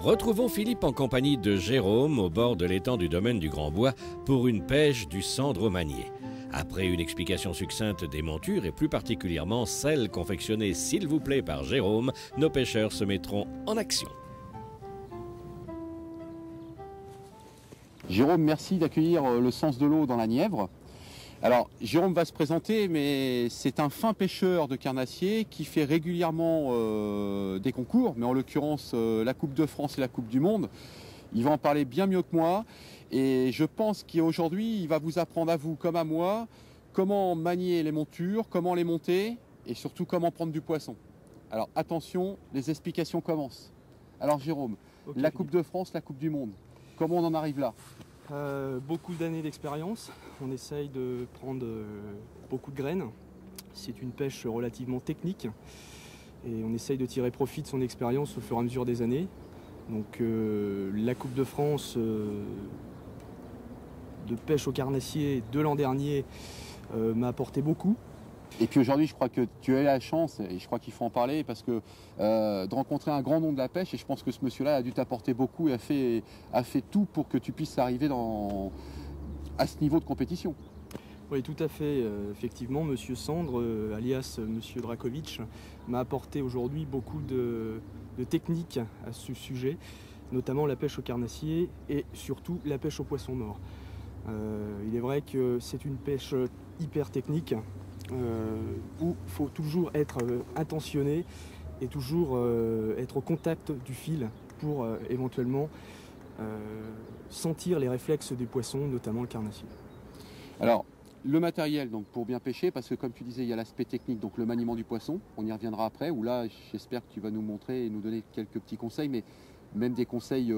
Retrouvons Philippe en compagnie de Jérôme au bord de l'étang du domaine du Grand Bois pour une pêche du cendre manié. Après une explication succincte des montures et plus particulièrement celles confectionnées s'il vous plaît par Jérôme, nos pêcheurs se mettront en action. Jérôme, merci d'accueillir le Sens de l'eau dans la Nièvre. Alors, Jérôme va se présenter, mais c'est un fin pêcheur de carnassiers qui fait régulièrement des concours, mais en l'occurrence la Coupe de France et la Coupe du Monde. Il va en parler bien mieux que moi, et je pense qu'aujourd'hui, il va vous apprendre à vous comme à moi comment manier les montures, comment les monter, et surtout comment prendre du poisson. Alors attention, les explications commencent. Alors Jérôme, Okay, la Coupe de France, la Coupe du Monde, comment on en arrive là? Beaucoup d'années d'expérience, on essaye de prendre beaucoup de graines. C'est une pêche relativement technique et on essaye de tirer profit de son expérience au fur et à mesure des années. Donc la Coupe de France de pêche au carnassier de l'an dernier m'a apporté beaucoup. Et puis aujourd'hui, je crois que tu as eu la chance, et je crois qu'il faut en parler, parce que de rencontrer un grand nom de la pêche, et je pense que ce monsieur-là a dû t'apporter beaucoup et a fait tout pour que tu puisses arriver à ce niveau de compétition. Oui, tout à fait. Effectivement, Monsieur Cendre, alias Monsieur Drakovic, m'a apporté aujourd'hui beaucoup de techniques à ce sujet, notamment la pêche au carnassier et surtout la pêche au poisson mort. Il est vrai que c'est une pêche hyper technique, où il faut toujours être intentionné et toujours être au contact du fil pour éventuellement sentir les réflexes des poissons, notamment le carnassier. Alors, le matériel, donc pour bien pêcher, parce que comme tu disais, il y a l'aspect technique, donc le maniement du poisson, on y reviendra après, où là, j'espère que tu vas nous montrer et nous donner quelques petits conseils, mais même des conseils,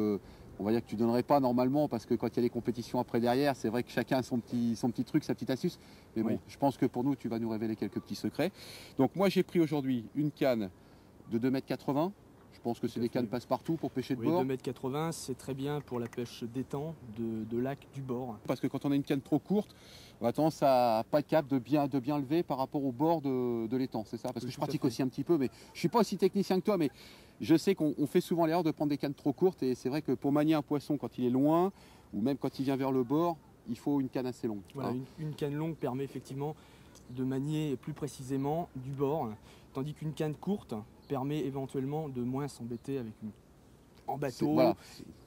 on va dire que tu ne donnerais pas normalement, parce que quand il y a les compétitions après derrière, c'est vrai que chacun a son petit truc, sa petite astuce. Mais bon, oui. Je pense que pour nous, tu vas nous révéler quelques petits secrets. Donc moi, j'ai pris aujourd'hui une canne de 2,80 m. Je pense que c'est des cannes passe-partout pour pêcher de Oui, bord. 2,80 m, c'est très bien pour la pêche d'étang, de lac, du bord. Parce que quand on a une canne trop courte, on a tendance à pas être capable de bien lever par rapport au bord de l'étang, c'est ça? Parce que je pratique aussi un petit peu, mais je suis pas aussi technicien que toi, mais je sais qu'on fait souvent l'erreur de prendre des cannes trop courtes, et c'est vrai que pour manier un poisson quand il est loin, ou même quand il vient vers le bord, il faut une canne assez longue. Voilà, hein. une canne longue permet effectivement de manier plus précisément du bord, tandis qu'une canne courte permet éventuellement de moins s'embêter avec en bateau, Voilà.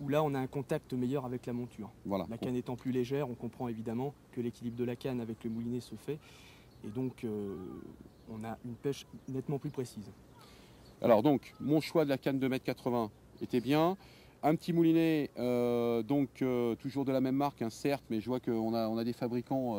où là on a un contact meilleur avec la monture. Voilà. La canne étant plus légère, on comprend évidemment que l'équilibre de la canne avec le moulinet se fait, et donc on a une pêche nettement plus précise. Alors donc, mon choix de la canne de 2,80 m était bien. Un petit moulinet, toujours de la même marque, hein, certes, mais je vois qu'on a des fabricants,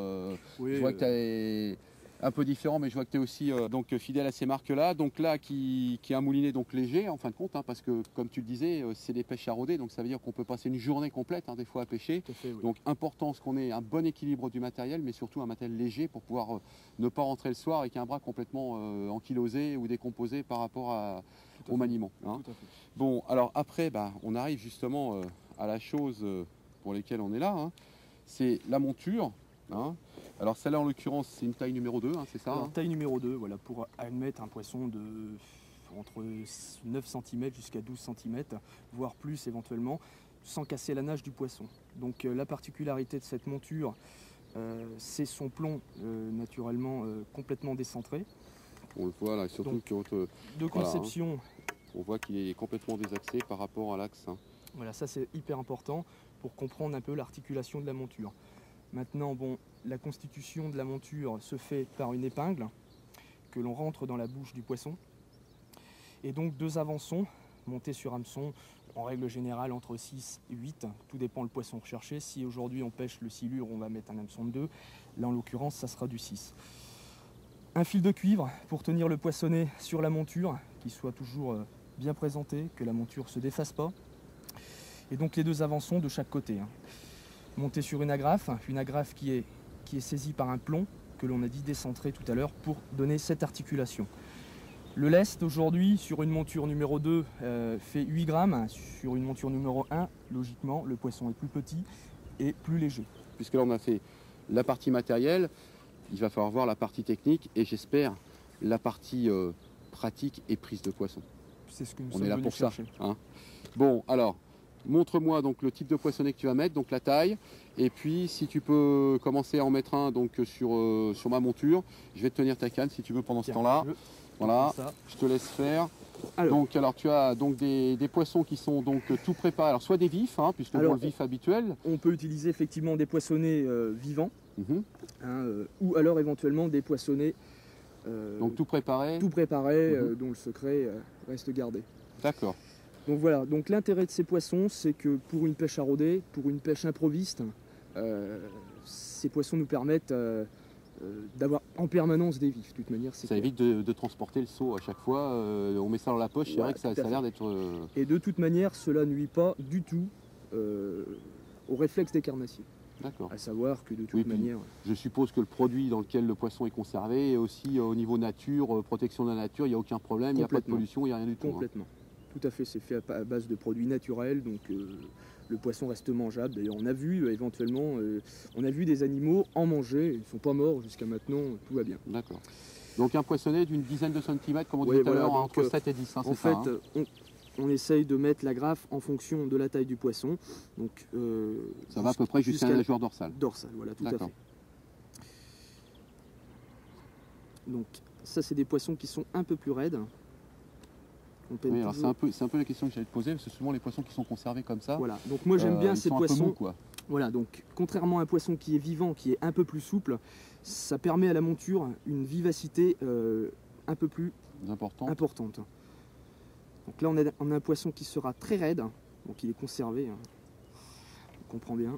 Oui, je vois que tu es un peu différent, mais je vois que tu es aussi fidèle à ces marques-là. Donc là, qui est un moulinet donc léger, en fin de compte, hein, parce que, comme tu le disais, c'est des pêches à rôder, donc ça veut dire qu'on peut passer une journée complète, hein, des fois, à pêcher. tout à fait, oui. Donc important, ce qu'on ait un bon équilibre du matériel, mais surtout un matériel léger pour pouvoir ne pas rentrer le soir avec un bras complètement ankylosé ou décomposé par rapport au maniement. Hein. Tout à fait. Bon, alors après, on arrive justement à la chose pour laquelle on est là, hein. C'est la monture. Hein. Alors celle-là, en l'occurrence, c'est une taille numéro 2, hein, c'est ça? Alors, Hein. taille numéro 2, voilà, pour admettre un poisson de entre 9 cm jusqu'à 12 cm, voire plus éventuellement, sans casser la nage du poisson. Donc la particularité de cette monture, c'est son plomb naturellement complètement décentré. On le voit là, surtout Donc, que De conception, hein, on voit qu'il est complètement désaxé par rapport à l'axe. Hein. voilà, ça c'est hyper important pour comprendre un peu l'articulation de la monture. Maintenant, bon, la constitution de la monture se fait par une épingle que l'on rentre dans la bouche du poisson. Et donc 2 avançons montés sur hameçon, en règle générale entre 6 et 8, tout dépend le poisson recherché. Si aujourd'hui on pêche le silure, on va mettre un hameçon de 2, là en l'occurrence ça sera du 6. Un fil de cuivre pour tenir le poissonnet sur la monture, qui soit toujours bien présenté, que la monture ne se défasse pas. Et donc les 2 avançons de chaque côté. Hein. Monté sur une agrafe qui est saisie par un plomb que l'on a dit décentré tout à l'heure pour donner cette articulation. Le lest aujourd'hui sur une monture numéro 2 fait 8 grammes, sur une monture numéro 1, logiquement le poisson est plus petit et plus léger. Puisque là on a fait la partie matérielle, il va falloir voir la partie technique et j'espère la partie pratique et prise de poisson. C'est ce que nous On sommes est là venus pour ça. chercher. Hein. Bon, alors, montre-moi donc le type de poissonnet que tu vas mettre, donc la taille. Et puis, si tu peux commencer à en mettre un donc, sur ma monture, je vais te tenir ta canne si tu veux pendant ce temps-là. Voilà, je te laisse faire. Alors tu as donc des poissons qui sont donc tout préparés. Alors soit des vifs, hein, puisque dans le vif habituel. On peut utiliser effectivement des poissonnets vivants, ou alors éventuellement des poissonnets donc tout préparé, dont le secret reste gardé. D'accord. Donc voilà, donc l'intérêt de ces poissons, c'est que pour une pêche à rôder, pour une pêche improviste, ces poissons nous permettent d'avoir en permanence des vifs. De toute manière, ça évite de transporter le seau à chaque fois. On met ça dans la poche, c'est vrai que ça a l'air d'être. Et de toute manière, cela ne nuit pas du tout au réflexe des carnassiers. D'accord. À savoir que de toute manière. Je suppose que le produit dans lequel le poisson est conservé est aussi au niveau nature, protection de la nature, il n'y a aucun problème, il n'y a pas de pollution, il n'y a rien du tout. Complètement. Tout à fait, c'est fait à base de produits naturels, donc le poisson reste mangeable. D'ailleurs, on a vu éventuellement, on a vu des animaux en manger, ils ne sont pas morts jusqu'à maintenant, tout va bien. D'accord. Donc un poissonnet d'une dizaine de centimètres, comme on dit tout à l'heure, entre 7 et 10, hein, en fait, on essaye de mettre la graffe en fonction de la taille du poisson. Donc, ça va à peu près jusqu'à la nageoire dorsale. Dorsale, voilà, tout à fait. Donc ça, c'est des poissons qui sont un peu plus raides. Oui, alors c'est un peu la question que j'allais te poser, parce que souvent les poissons qui sont conservés comme ça. Voilà, donc moi j'aime bien ces poissons. Un peu mous, quoi. Voilà, donc contrairement à un poisson qui est vivant, qui est un peu plus souple, ça permet à la monture une vivacité un peu plus importante. Donc là on a un poisson qui sera très raide, donc il est conservé, hein. On comprend bien.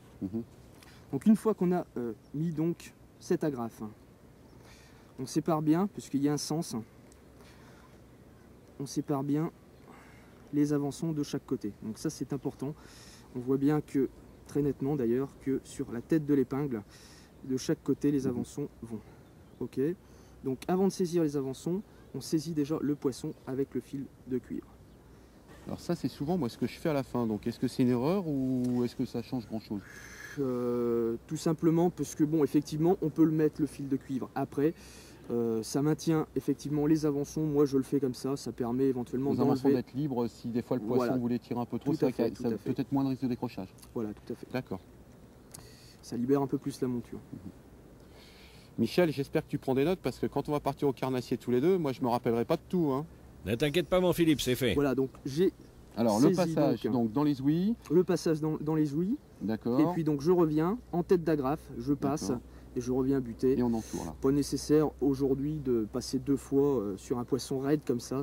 Donc une fois qu'on a mis donc cette agrafe, on sépare bien, puisqu'il y a un sens. On sépare bien les avançons de chaque côté. Donc ça c'est important. On voit bien que, très nettement d'ailleurs, que sur la tête de l'épingle, de chaque côté les avançons vont. Ok. Donc avant de saisir les avançons, on saisit déjà le poisson avec le fil de cuivre. Alors ça c'est souvent moi ce que je fais à la fin. Donc est-ce que c'est une erreur ou est-ce que ça change grand chose? Tout simplement parce que bon, effectivement on peut le mettre le fil de cuivre après. Ça maintient effectivement les avançons, moi je le fais comme ça permet éventuellement d'enlever. D'être libre si des fois le poisson voulait tirer un peu trop, ça peut-être moins de risque de décrochage. Voilà, tout à fait. D'accord. Ça libère un peu plus la monture. Michel, j'espère que tu prends des notes parce que quand on va partir au carnassier tous les deux, moi je me rappellerai pas de tout. Hein. Ne t'inquiète pas mon Philippe, c'est fait. Voilà, donc j'ai le passage donc, dans les ouïes. Le passage dans les ouïes. D'accord. Et puis donc je reviens en tête d'agrafe, je passe. Et je reviens buter. Et on entoure là. Pas nécessaire aujourd'hui de passer 2 fois sur un poisson raide comme ça.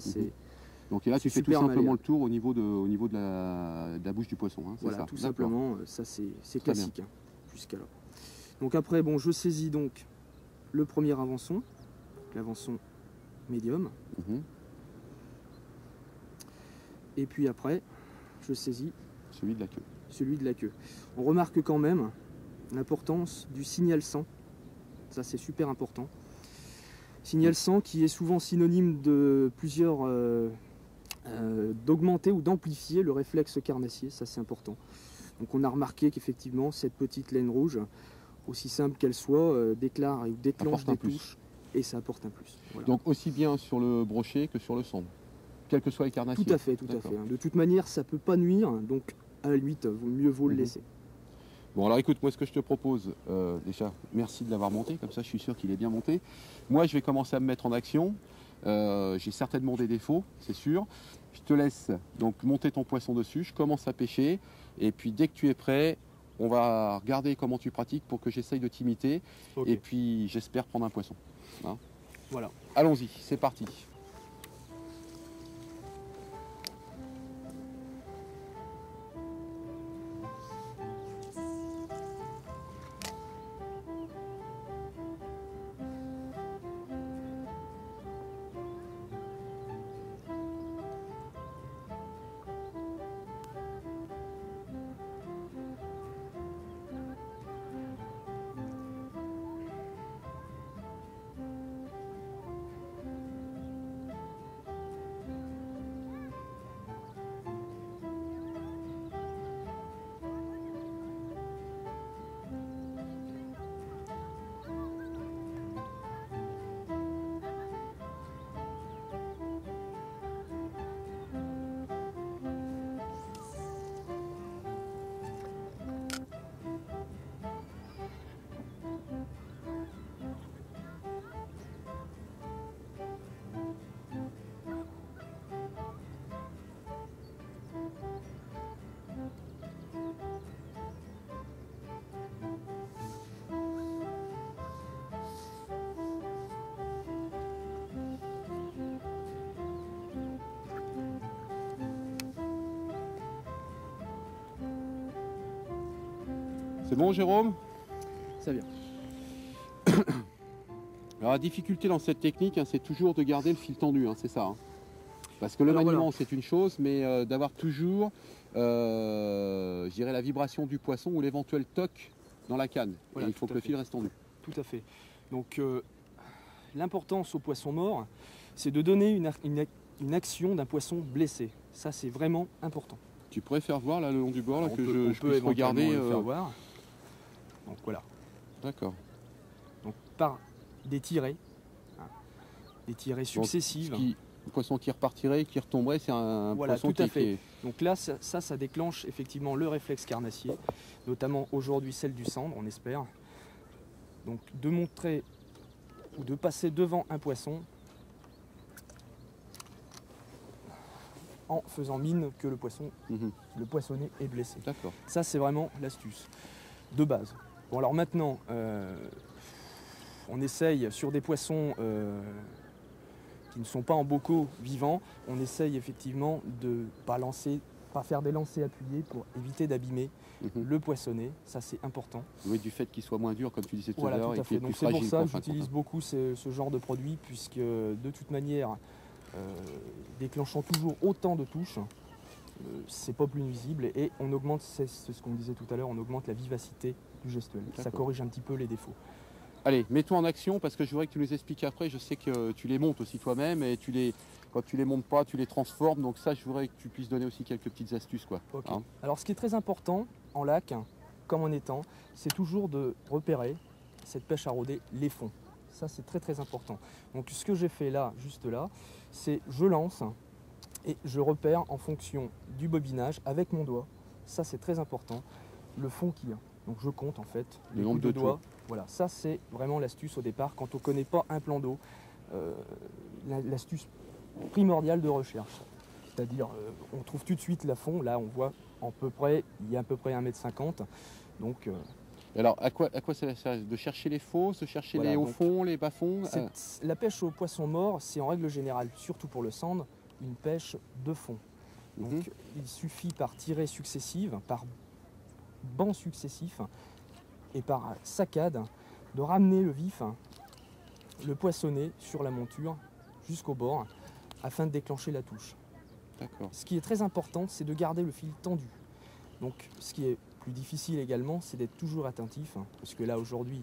Donc et là tu fais tout simplement le tour au niveau de la bouche du poisson. Hein, voilà, ça. Tout simplement, ça c'est classique hein, jusqu'à là. Donc après, bon, je saisis donc le premier avançon, l'avançon médium. Et puis après, je saisis celui de la queue. Celui de la queue. On remarque quand même l'importance du signal 100. Ça c'est super important. Signal 100 qui est souvent synonyme de plusieurs d'augmenter ou d'amplifier le réflexe carnassier, ça c'est important. Donc on a remarqué qu'effectivement cette petite laine rouge, aussi simple qu'elle soit, déclenche des touches et ça apporte un plus. Voilà. Donc aussi bien sur le brochet que sur le sombre, quels que soient les carnassiers. Tout à fait, tout à fait. De toute manière ça peut pas nuire, donc à la limite mieux vaut le laisser. Bon alors écoute, moi ce que je te propose, déjà merci de l'avoir monté, comme ça je suis sûr qu'il est bien monté. Moi je vais commencer à me mettre en action, j'ai certainement des défauts, c'est sûr. Je te laisse donc monter ton poisson dessus, je commence à pêcher, et puis dès que tu es prêt, on va regarder comment tu pratiques pour que j'essaye de t'imiter, et puis j'espère prendre un poisson. Hein, voilà. Allons-y, c'est parti. C'est bon, Jérôme? Ça vient. Alors la difficulté dans cette technique, hein, c'est toujours de garder le fil tendu, hein, c'est ça. Hein. Parce que le maniement, c'est une chose, mais d'avoir toujours, je dirais, la vibration du poisson ou l'éventuel toc dans la canne. Voilà, et il faut que le fil reste tendu. Tout à fait. Donc l'importance au poisson mort, c'est de donner une action d'un poisson blessé. Ça, c'est vraiment important. Tu pourrais faire voir là, le long du bord là, On que peut je puisse regarder. le faire voir. Donc voilà. D'accord. Donc par des tirées successives. Le poisson qui repartirait, qui retomberait, c'est un Voilà, poisson tout à qui fait. est... Donc là, ça déclenche effectivement le réflexe carnassier, notamment aujourd'hui celle du cendre, on espère. Donc de montrer ou de passer devant un poisson en faisant mine que le poissonné est blessé. D'accord. Ça, c'est vraiment l'astuce de base. Bon, alors maintenant, on essaye sur des poissons qui ne sont pas en bocaux vivants, on essaye effectivement de pas faire des lancers appuyés pour éviter d'abîmer le poissonnet. Ça, c'est important. Oui, du fait qu'il soit moins dur, comme tu disais tout Voilà, à l'heure, tout à et qu'il fait. est plus Donc c'est pour fragile. ça que j'utilise beaucoup ce genre de produit, puisque de toute manière, déclenchant toujours autant de touches, c'est pas plus nuisible et on augmente, c'est ce qu'on disait tout à l'heure, on augmente la vivacité du gestuel. Ça corrige un petit peu les défauts. Allez, mets-toi en action parce que je voudrais que tu nous expliques après. Je sais que tu les montes aussi toi-même et quand tu les montes pas, tu les transformes. Donc ça, je voudrais que tu puisses donner aussi quelques petites astuces, quoi. Okay. Hein. Alors, ce qui est très important en lac, comme en étang, c'est toujours de repérer cette pêche à rôder, les fonds. Ça, c'est très très important. Donc, ce que j'ai fait là, juste là, c'est je lance et je repère en fonction du bobinage avec mon doigt. Ça, c'est très important. Le fond qu'il y a. Donc, je compte en fait le nombre de doigts. Voilà, ça c'est vraiment l'astuce au départ quand on ne connaît pas un plan d'eau, l'astuce primordiale de recherche. C'est-à-dire, on trouve tout de suite la fond, là on voit il y a à peu près 1,50 m. Donc, alors, à quoi ça sert? De chercher les fosses, de chercher les hauts fonds, les bas fonds? La pêche au poisson mort, c'est en règle générale, surtout pour le cendre, une pêche de fond. Donc, il suffit par tirées successives, par bancs successifs, et par saccade, de ramener le vif, le poissonnet sur la monture jusqu'au bord afin de déclencher la touche. D'accord. Ce qui est très important, c'est de garder le fil tendu. Donc ce qui est plus difficile également, c'est d'être toujours attentif, parce que là aujourd'hui,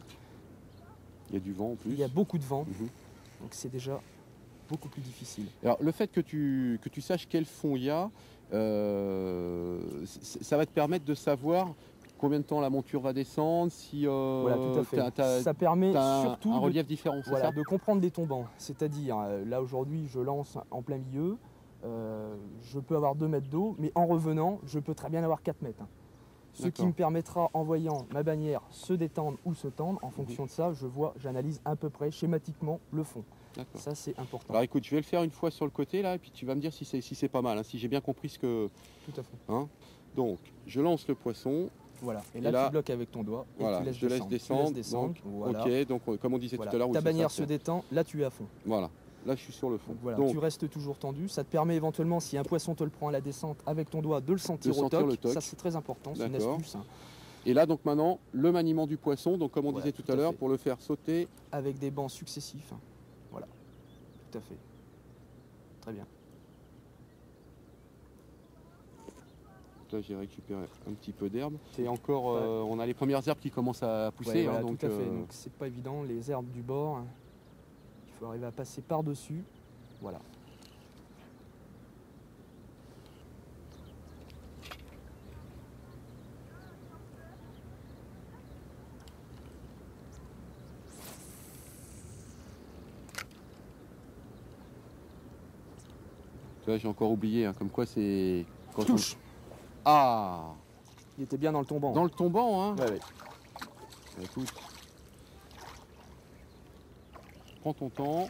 il y a du vent en plus. Il y a beaucoup de vent, donc c'est déjà beaucoup plus difficile. Alors le fait que tu saches quel fond il y a, ça va te permettre de savoir combien de temps la monture va descendre, si voilà, tout à fait. Ça permet surtout un relief différent, voilà, de comprendre des tombants. C'est-à-dire, là aujourd'hui, je lance en plein milieu, je peux avoir 2 mètres d'eau, mais en revenant, je peux très bien avoir 4 mètres. Ce qui me permettra, en voyant ma bannière se détendre ou se tendre, en fonction de ça, j'analyse à peu près schématiquement le fond. Ça, c'est important. Alors écoute, je vais le faire une fois sur le côté là, et puis tu vas me dire si c'est pas mal, hein, si j'ai bien compris ce que... Tout à fait. Hein, donc, je lance le poisson. Voilà, et là tu bloques avec ton doigt et voilà, tu laisses je laisse descendre. Donc, voilà. Ok, donc comme on disait tout à l'heure... Ta bannière se détend, là tu es à fond. Voilà, là je suis sur le fond. Voilà, tu restes toujours tendu, ça te permet éventuellement, si un poisson te le prend à la descente avec ton doigt, de le sentir au toc. Ça c'est très important, c'est une astuce. Et là donc maintenant, le maniement du poisson, donc comme on disait tout à l'heure, pour le faire sauter... Avec des bancs successifs, voilà, tout à fait. Très bien. Là j'ai récupéré un petit peu d'herbe. C'est encore, on a les premières herbes qui commencent à pousser. Ouais, voilà, donc, tout à fait. Donc c'est pas évident, les herbes du bord, il faut arriver à passer par-dessus. Voilà. Là j'ai encore oublié, hein, comme quoi c'est... Touche. Ah, il était bien dans le tombant. Dans le tombant, hein. Ouais. Écoute, prends ton temps.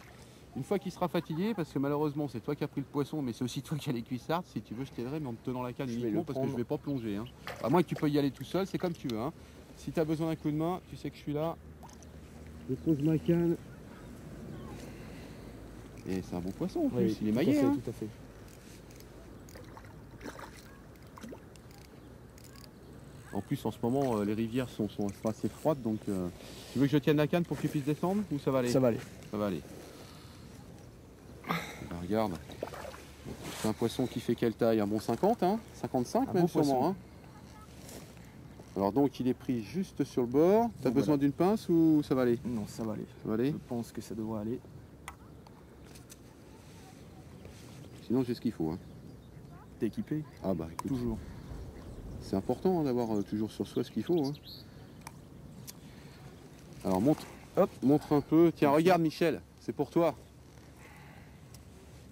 Une fois qu'il sera fatigué, parce que malheureusement c'est toi qui as pris le poisson, mais c'est aussi toi qui as les cuissardes. Si tu veux, je t'aiderai, mais en te tenant la canne uniquement, parce que je vais pas plonger. Hein. À moins que tu peux y aller tout seul, c'est comme tu veux. Hein. Si tu as besoin d'un coup de main, tu sais que je suis là. Je pose ma canne. Et c'est un bon poisson en plus, il est maillé. Tout à fait. En plus, en ce moment, les rivières sont assez froides, donc tu veux que je tienne la canne pour que tu puisses descendre ou ça va aller? Ça va aller. Ça va aller. Ben, regarde. C'est un poisson qui fait quelle taille? Un bon 50, hein? 55 Un même beau sûrement. poisson. Hein. Alors donc il est pris juste sur le bord. T'as Donc, besoin d'une pince ou ça va aller? Non, ça va aller. Ça va aller? Je pense que ça devrait aller. Sinon j'ai ce qu'il faut. Hein. T'es équipé? Ah bah écoute, Toujours. c'est important hein, d'avoir toujours sur soi ce qu'il faut. Hein. Alors montre, Hop. montre un peu. Tiens, regarde Michel, c'est pour toi.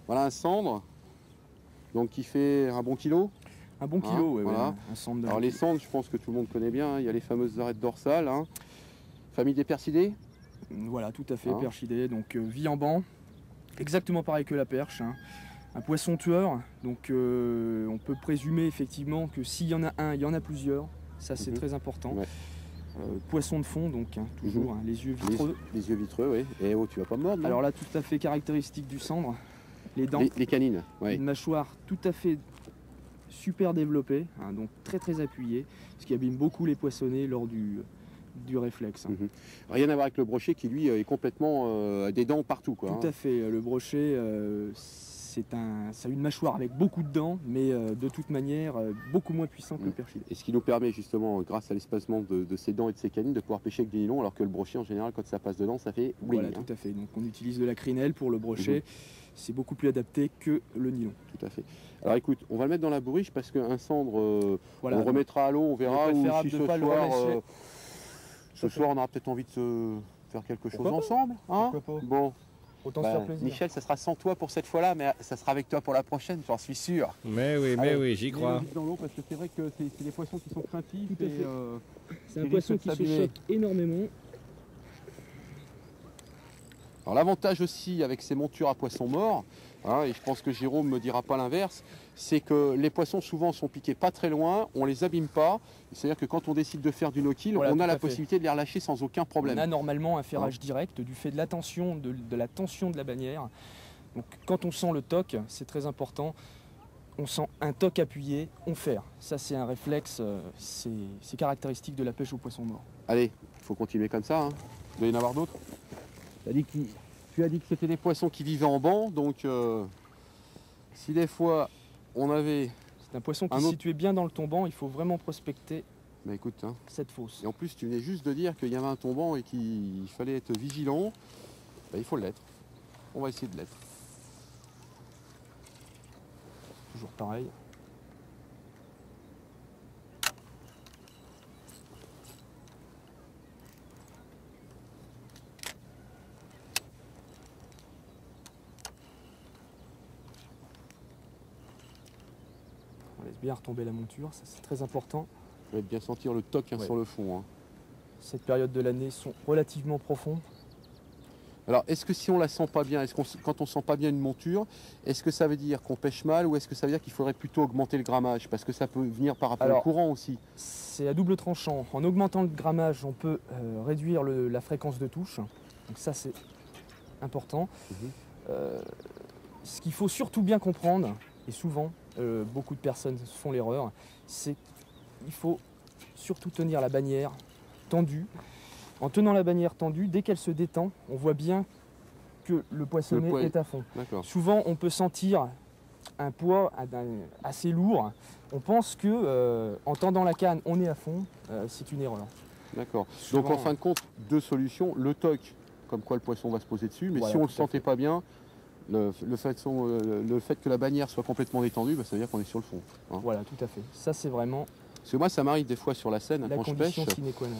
Voilà un cendre. Donc qui fait un bon kilo. Un bon kilo, ouais, voilà. ouais, un centre de Alors les cendres, je pense que tout le monde connaît bien. Hein. Il y a les fameuses arêtes dorsales. Hein. Famille des persidés. Voilà, tout à fait, Hein. perchidé, donc vie en banc, exactement pareil que la perche. Hein. Un poisson tueur, donc on peut présumer effectivement que s'il y en a un, il y en a plusieurs. Ça c'est Mhm. très important. Ouais. Poisson de fond, donc hein, toujours, hein, les yeux vitreux. Les yeux vitreux, oui. Et oh, tu vas pas me mordre. Non Alors là, tout à fait caractéristique du cendre. Les dents, les canines, oui. une mâchoire tout à fait super développée, hein, donc très très appuyée, ce qui abîme beaucoup les poissonnets lors du réflexe. Hein. Mhm. Rien à voir avec le brochet qui lui est complètement des dents partout. Quoi, Tout à fait. Le brochet, ça a une mâchoire avec beaucoup de dents, mais de toute manière beaucoup moins puissant que le perchidé. Et ce qui nous permet justement, grâce à l'espacement de ses dents et de ses canines, de pouvoir pêcher avec du nylon, alors que le brochet en général, quand ça passe dedans, ça fait oui. Voilà, tout à fait. Donc on utilise de la crinelle pour le brochet. C'est beaucoup plus adapté que le nylon. Tout à fait. Alors écoute, on va le mettre dans la bourriche parce qu'un cendre, Voilà. on le remettra à l'eau, on verra. Il est Ou préférable si de ce pas le soir, relâcher. ce soir, on aura peut-être envie de se faire quelque chose Pourquoi pas? ensemble. Hein Pourquoi pas? Bon, Autant bah, se faire plaisir. Michel, ça sera sans toi pour cette fois-là, mais ça sera avec toi pour la prochaine, j'en suis sûr. Mais Allez, oui, j'y mets-le crois. vite dans l'eau parce que c'est vrai que c'est des poissons qui sont craintifs. Tout à et, fait. C'est un il poisson risque de qui se s'abîmer. choque énormément. Alors l'avantage aussi avec ces montures à poissons morts, hein, et je pense que Jérôme ne me dira pas l'inverse, c'est que les poissons souvent sont piqués pas très loin, on les abîme pas. C'est-à-dire que quand on décide de faire du no-kill, Voilà, on tout a à la fait. possibilité de les relâcher sans aucun problème. On a normalement un ferrage direct du fait de la tension de la tension de la bannière. Donc quand on sent le toc, c'est très important. On sent un toc appuyé, on ferre. Ça c'est un réflexe, c'est caractéristique de la pêche au poisson mort. Allez, il faut continuer comme ça. Hein. Vous devez y en avoir d'autres. Tu as dit que c'était des poissons qui vivaient en banc, donc si des fois on avait... C'est un poisson qui Un est autre- situé bien dans le tombant, il faut vraiment prospecter Bah écoute, hein. cette fosse. Et en plus tu venais juste de dire qu'il y avait un tombant et qu'il fallait être vigilant. Bah, il faut l'être. On va essayer de l'être. Toujours pareil. On laisse bien retomber la monture, ça c'est très important. Je vais bien sentir le toc hein, Ouais. sur le fond. Hein. Cette période de l'année sont relativement profondes. Alors, est-ce que si on la sent pas bien, quand on sent pas bien une monture, est-ce que ça veut dire qu'on pêche mal ou est-ce que ça veut dire qu'il faudrait plutôt augmenter le grammage? Parce que ça peut venir par rapport au Alors, courant aussi. C'est à double tranchant. En augmentant le grammage, on peut réduire la fréquence de touche. Donc ça, c'est important. Ce qu'il faut surtout bien comprendre, et souvent, beaucoup de personnes font l'erreur, c'est qu'il faut surtout tenir la bannière tendue. En tenant la bannière tendue, dès qu'elle se détend, on voit bien que le poissonnet poids est à fond. D'accord. Souvent, on peut sentir un poids assez lourd. On pense que en tendant la canne, on est à fond. C'est une erreur. D'accord. Souvent, Donc en fin de compte, deux solutions. Le toc, comme quoi le poisson va se poser dessus, mais Voilà, si on ne le tout à sentait pas bien, le fait que la bannière soit complètement détendue, bah, ça veut dire qu'on est sur le fond. Hein. Voilà, tout à fait. Ça, c'est vraiment Parce que moi, ça m'arrive des fois sur la Seine, hein, la quand je pêche. condition sine qua non.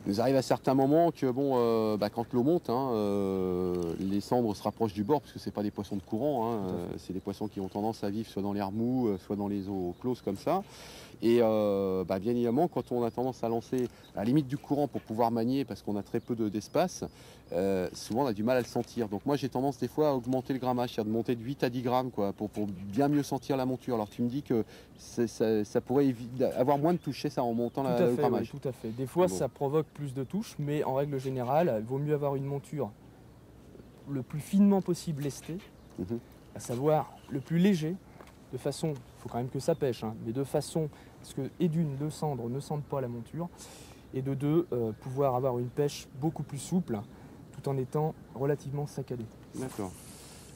Il nous arrive à certains moments que bon, quand l'eau monte, hein, les cendres se rapprochent du bord parce que c'est pas des poissons de courant, hein, Tout à fait. c'est des poissons qui ont tendance à vivre soit dans l'air mou, soit dans les eaux closes comme ça. Et bien évidemment, quand on a tendance à lancer à la limite du courant pour pouvoir manier parce qu'on a très peu d'espace, souvent on a du mal à le sentir. Donc moi j'ai tendance des fois à augmenter le grammage, c'est-à-dire de monter de 8 à 10 grammes quoi, pour bien mieux sentir la monture. Alors tu me dis que ça pourrait avoir moins de toucher ça en montant Tout à le fait, grammage. oui, tout à fait. Des fois, Bon. ça provoque plus de touches, mais en règle générale, il vaut mieux avoir une monture le plus finement possible lestée, Mhm. à savoir le plus léger, de façon, il faut quand même que ça pêche, hein, mais de façon Parce que, et d'une, le cendre ne cendre pas la monture, et de deux, pouvoir avoir une pêche beaucoup plus souple, tout en étant relativement saccadé. D'accord.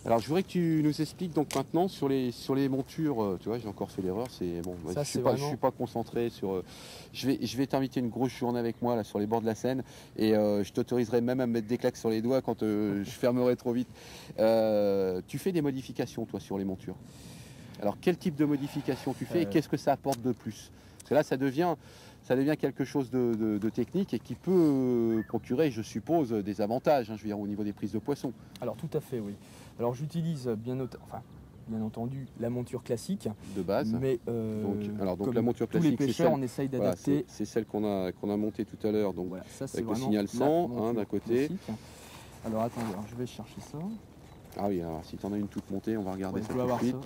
Alors je voudrais que tu nous expliques donc maintenant sur les montures, tu vois j'ai encore fait l'erreur, c'est bon, Ça, je suis pas concentré sur. Je vais t'inviter une grosse journée avec moi là sur les bords de la Seine et je t'autoriserai même à me mettre des claques sur les doigts quand je fermerai trop vite. Tu fais des modifications toi sur les montures. Alors quel type de modification tu fais et qu'est-ce que ça apporte de plus? Parce que là ça devient quelque chose de technique et qui peut procurer, je suppose, des avantages, hein, je veux dire, au niveau des prises de poissons. Alors tout à fait, oui. Alors j'utilise bien entendu la monture classique. De base. Mais donc la monture classique, tous les pêcheurs, on essaye d'adapter. Voilà, c'est celle qu'on a montée tout à l'heure, donc voilà, ça, avec le signal 100 d'un côté. Classique. Alors attendez, je vais chercher ça. Ah oui, alors si tu en as une toute montée, on va regarder ça tout de suite.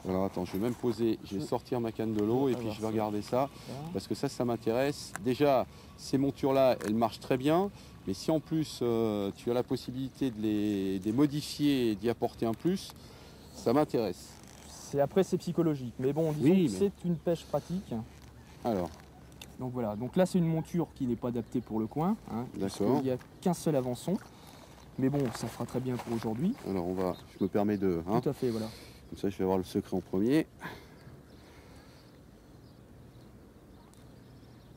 Alors attends, je vais même poser, je vais sortir ma canne de l'eau et puis je vais regarder ça, parce que ça m'intéresse. Déjà, ces montures-là, elles marchent très bien, mais si en plus tu as la possibilité de les modifier et d'y apporter un plus, ça m'intéresse. Après c'est psychologique, mais bon, disons que c'est une pêche pratique. Alors. Donc voilà, donc là c'est une monture qui n'est pas adaptée pour le coin, hein, d'accord. Il n'y a qu'un seul avançon, mais bon, ça fera très bien pour aujourd'hui. Alors je me permets de... Hein, tout à fait, voilà. Comme ça, je vais avoir le secret en premier.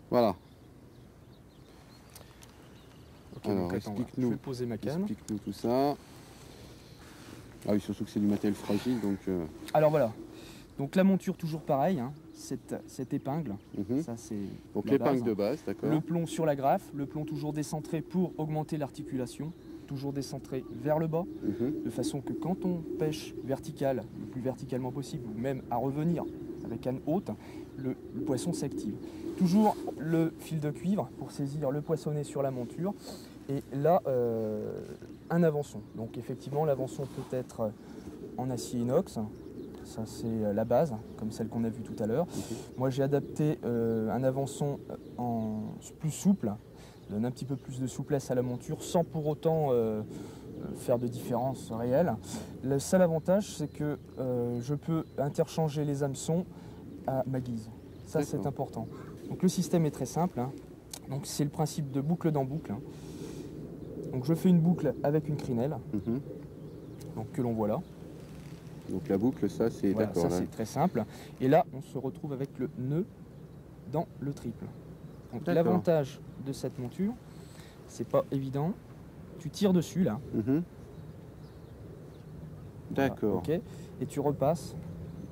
Voilà. Okay, alors, explique-nous. Je vais poser ma canne. Explique-nous tout ça. Ah oui, surtout que c'est du matériel fragile, donc... Alors voilà. Donc la monture, toujours pareil, hein, cette épingle. Ça, c'est donc l'épingle de base, d'accord. Le plomb sur la graffe, le plomb toujours décentré pour augmenter l'articulation. Toujours décentré vers le bas, de façon que quand on pêche vertical, le plus verticalement possible, ou même à revenir avec canne haute, le poisson s'active. Toujours le fil de cuivre pour saisir le poissonnet sur la monture, et là, un avançon. Donc effectivement, l'avançon peut être en acier inox, ça c'est la base, comme celle qu'on a vue tout à l'heure. Moi j'ai adapté un avançon en plus souple, donne un petit peu plus de souplesse à la monture sans pour autant faire de différence réelle. Le seul avantage, c'est que je peux interchanger les hameçons à ma guise. Ça, c'est important. Donc le système est très simple. Hein. Donc c'est le principe de boucle dans boucle. Hein. Donc je fais une boucle avec une crinelle, donc que l'on voit là. Donc la boucle, ça c'est d'accord. Ça c'est très simple. Et là, on se retrouve avec le nœud dans le triple. Donc l'avantage de cette monture, c'est pas évident. Tu tires dessus là. D'accord. Voilà, et tu repasses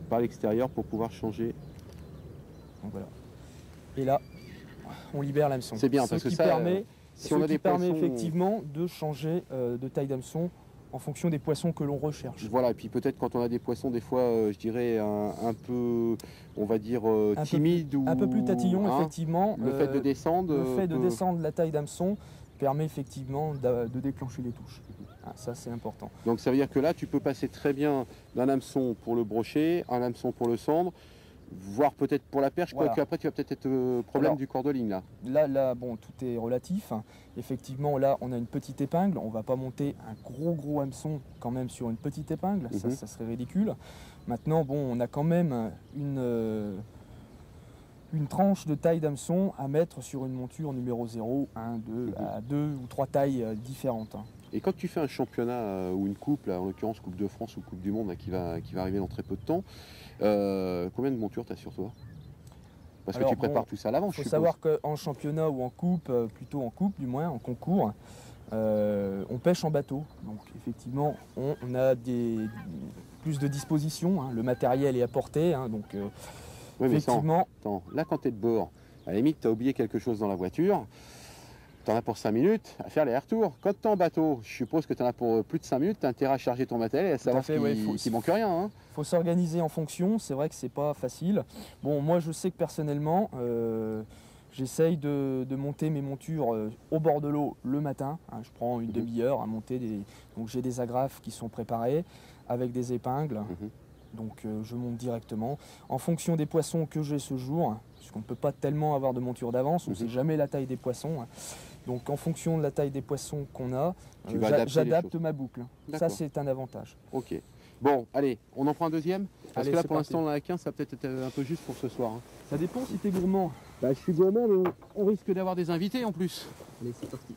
par l'extérieur pour pouvoir changer. Donc voilà. Et là, on libère l'hameçon. C'est bien parce que ça permet, si on a des poissons, effectivement de changer de taille d'hameçon en fonction des poissons que l'on recherche. Voilà, et puis peut-être quand on a des poissons, des fois, je dirais, un peu, on va dire, timides ou... Un peu plus tatillon, effectivement. Le fait de descendre... Le fait de descendre la taille d'hameçon permet effectivement de déclencher les touches. Ça, c'est important. Donc ça veut dire que là, tu peux passer très bien d'un hameçon pour le brochet, un hameçon pour le cendre, voire peut-être pour la perche, quoique après tu vas peut-être être problème du corps de ligne là. Là, bon, tout est relatif. Effectivement, là, on a une petite épingle. On ne va pas monter un gros hameçon quand même sur une petite épingle. Ça serait ridicule. Maintenant, bon, on a quand même une tranche de taille d'hameçon à mettre sur une monture numéro 0, 1, 2, à 2 ou 3 tailles différentes. Et quand tu fais un championnat ou une coupe, là, en l'occurrence Coupe de France ou Coupe du Monde là, qui va arriver dans très peu de temps, combien de montures tu as sur toi? Parce que tu prépares tout ça à l'avance. Il faut savoir qu'en championnat ou en coupe, plutôt en coupe du moins, en concours, on pêche en bateau. Donc effectivement, on a plus de dispositions. Hein. Le matériel est apporté. Hein, donc oui, effectivement... Attends, là quand tu es de bord, à la limite, tu as oublié quelque chose dans la voiture. Tu en as pour 5 minutes à faire les allers-retours. Quand tu es en bateau, je suppose que tu en as pour plus de 5 minutes, tu as intérêt à charger ton matériel et à savoir qu'il manque rien. Hein. Faut s'organiser en fonction, c'est vrai que c'est pas facile. Bon, moi je sais que personnellement, j'essaye de monter mes montures au bord de l'eau le matin. Hein, je prends une demi-heure à monter donc j'ai des agrafes qui sont préparées avec des épingles. Donc je monte directement. En fonction des poissons que j'ai ce jour, puisqu'on ne peut pas tellement avoir de monture d'avance, on ne sait jamais la taille des poissons. Donc en fonction de la taille des poissons qu'on a, j'adapte ma boucle. Ça c'est un avantage. Ok. Bon, allez, on en prend un deuxième? Parce Allez, que là, c'est pour parti. l'instant, on en a qu'un, ça va peut-être être un peu juste pour ce soir. Hein. Ça dépend si t'es gourmand. Bah, je suis gourmand, mais on risque d'avoir des invités en plus. Allez, c'est parti.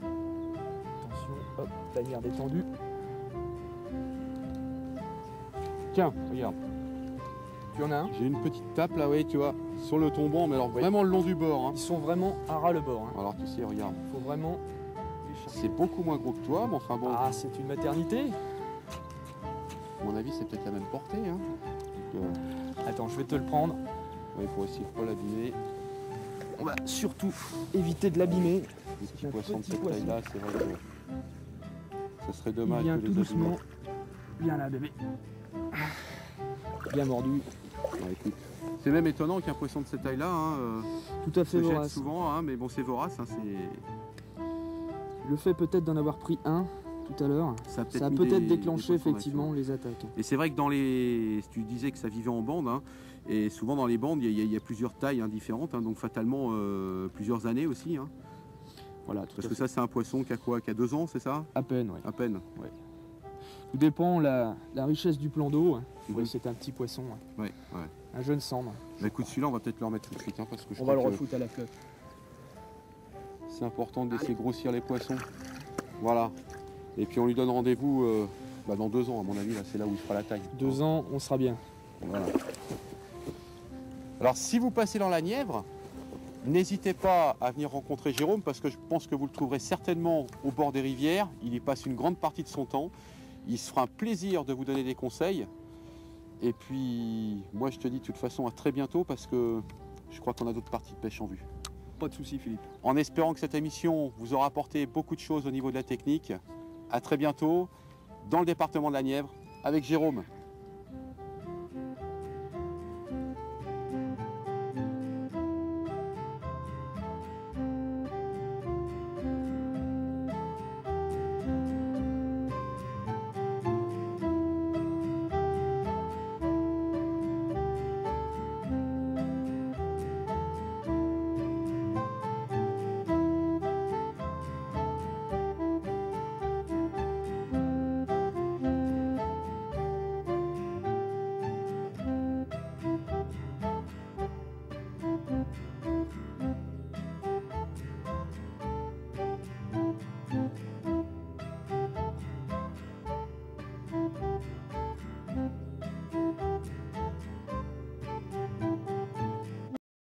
Attention, hop, tanière détendue. Tiens, regarde. Tu en as un? J'ai une petite tape là, oui, tu vois, sur le tombant, mais alors Oui. vraiment le long du bord. Hein. Ils sont vraiment à ras le bord. Hein. Alors, tu sais, regarde, Faut vraiment les chercher. c'est beaucoup moins gros que toi, mais enfin bon, Ah, c'est une maternité. à mon avis, c'est peut-être la même portée. Hein. Donc, Attends, je vais te le prendre. ouais, pour essayer de pas l'abîmer. On va surtout éviter de l'abîmer. Les petits un poissons de petit cette poisson. taille-là, c'est vrai que ça serait Il dommage vient de tout les doucement. abîmer. Viens là, bébé. Bien mordu. Ouais, écoute, c'est même étonnant qu'un poisson de cette taille-là Tout à fait se jette vorace. souvent, hein, mais bon, c'est vorace. Hein, c'est... Le fait peut-être d'en avoir pris un tout à l'heure, Ça a ça a mis peut-être des déclenché poissons effectivement d'action. les attaques. Et c'est vrai que dans les... Tu disais que ça vivait en bande, hein, et souvent dans les bandes, il y a plusieurs tailles hein, différentes, hein, donc fatalement plusieurs années aussi. Hein. Voilà, tout Parce à que fait. ça, c'est un poisson qui a quoi? Qui a 2 ans, c'est ça? À peine, oui. À peine. Tout dépend la richesse du plan d'eau. Mhm. Oui, c'est un petit poisson, Ouais, ouais. un jeune cendre. Bah, écoute, celui-là, on va peut-être le remettre tout de suite, hein, parce que je On va crois le que refoutre à la flotte. c'est important de laisser grossir les poissons. Voilà. Et puis on lui donne rendez-vous dans 2 ans, à mon avis, là, c'est là où il fera la taille. 2 ans, on sera bien. Voilà. Alors si vous passez dans la Nièvre, n'hésitez pas à venir rencontrer Jérôme parce que je pense que vous le trouverez certainement au bord des rivières. Il y passe une grande partie de son temps. Il se fera un plaisir de vous donner des conseils. Et puis moi je te dis de toute façon à très bientôt parce que je crois qu'on a d'autres parties de pêche en vue. Pas de souci, Philippe. En espérant que cette émission vous aura apporté beaucoup de choses au niveau de la technique. À très bientôt dans le département de la Nièvre avec Jérôme.